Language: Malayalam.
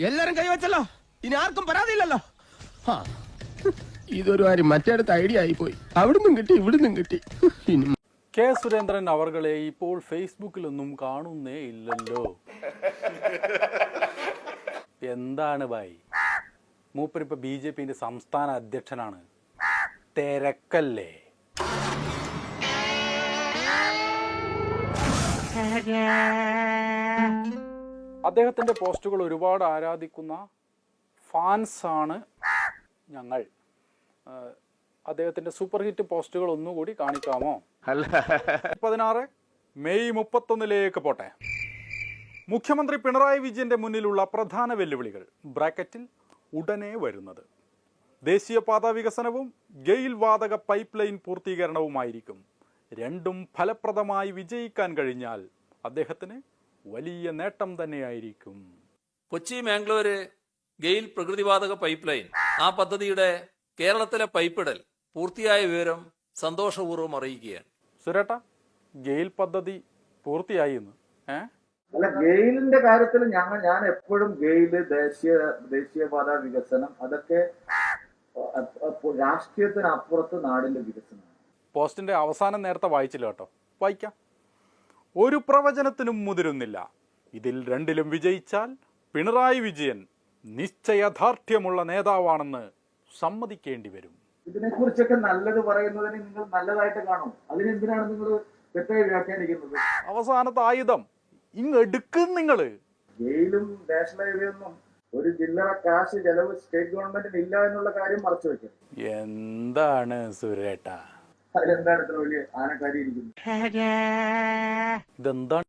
എല്ലാരും കൈവച്ചല്ലോ, ഇനി ആർക്കും പരാതിയില്ലല്ലോ. ഇതൊരു കാര്യം മറ്റേടത്ത് ഐഡിയ ആയിപ്പോയി. അവിടുന്നും കിട്ടി ഇവിടുന്നും കിട്ടി. കെ സുരേന്ദ്രൻ അവർകളെ ഇപ്പോൾ ഫേസ്ബുക്കിലൊന്നും കാണുന്നേ ഇല്ലല്ലോ. എന്താണ് ഭായി, മൂപ്പരിപ്പോ BJPന്റെ സംസ്ഥാന അധ്യക്ഷനാണ്. തിരക്കല്ലേ? അദ്ദേഹത്തിന്റെ പോസ്റ്റുകൾ ഒരുപാട് ആരാധിക്കുന്ന ഫാൻസാണ് ഞങ്ങൾ. അദ്ദേഹത്തിന്റെ സൂപ്പർ ഹിറ്റ് പോസ്റ്റുകൾ ഒന്നുകൂടി കാണിക്കാമോ? 16 മെയ് 31 പോട്ടെ. മുഖ്യമന്ത്രി പിണറായി വിജയന്റെ മുന്നിലുള്ള പ്രധാന വെല്ലുവിളികൾ ബ്രാക്കറ്റിൽ ഉടനെ വരുന്നത് ദേശീയപാത വികസനവും ഗെയിൽ വാതക പൈപ്പ് ലൈൻ പൂർത്തീകരണവുമായിരിക്കും. രണ്ടും ഫലപ്രദമായി വിജയിക്കാൻ കഴിഞ്ഞാൽ അദ്ദേഹത്തിന് വലിയ നേട്ടം തന്നെയായിരിക്കും. കൊച്ചി മാംഗ്ലൂര് ഗെയിൽ പ്രകൃതിവാതക പൈപ്പ് ലൈൻ, ആ പദ്ധതിയുടെ കേരളത്തിലെ പൈപ്പിടൽ പൂർത്തിയായ വിവരം സന്തോഷപൂർവ്വം അറിയിക്കുകയാണ്. സുരേട്ട, ഗെയിൽ പദ്ധതി പൂർത്തിയായി എന്ന്? അല്ല, ഗെയിലിന്റെ കാര്യത്തിൽ ഞാൻ എപ്പോഴും ഗെയില്, ദേശീയപാത വികസനം, അതൊക്കെ രാഷ്ട്രീയത്തിനപ്പുറത്ത് നാടിന്റെ വികസനം. പോസ്റ്റിന്റെ അവസാനം നേരത്തെ വായിച്ചില്ല കേട്ടോ, വായിക്കാം. ഒരു പ്രവചനത്തിനും മുതിരുന്നില്ല. ഇതിൽ രണ്ടിലും വിജയിച്ചാൽ പിണറായി വിജയൻ നിശ്ചയദാർഢ്യമുള്ള നേതാവാണെന്ന് സമ്മതിക്കേണ്ടി വരും. ഇതിനെക്കുറിച്ചൊക്കെ നല്ലത് പറയുന്നതിന് നിങ്ങൾ നല്ലതായിട്ട് കാണും. അതിനെന്തിനാണ് നിങ്ങൾ തെറ്റായി വ്യാഖ്യാനിക്കുന്നത്? അവസാനത്തെ ആയുധം ഇങ്ങെടുക്കും നിങ്ങള്. ഗെയിലും നാഷണൽ ഹൈവേ ഒന്നും ഒരു ജില്ലയുടെ കാശ് ചെലവ് സ്റ്റേറ്റ് ഗവൺമെന്റിന് ഇല്ല എന്നുള്ള കാര്യം മറച്ചു വെക്കും. എന്താണ് സുരേട്ട, അതിലെന്താണ് ഇത്ര വലിയ ആനക്കാരി ഇരിക്കുന്നത്? ഇതെന്താണ്?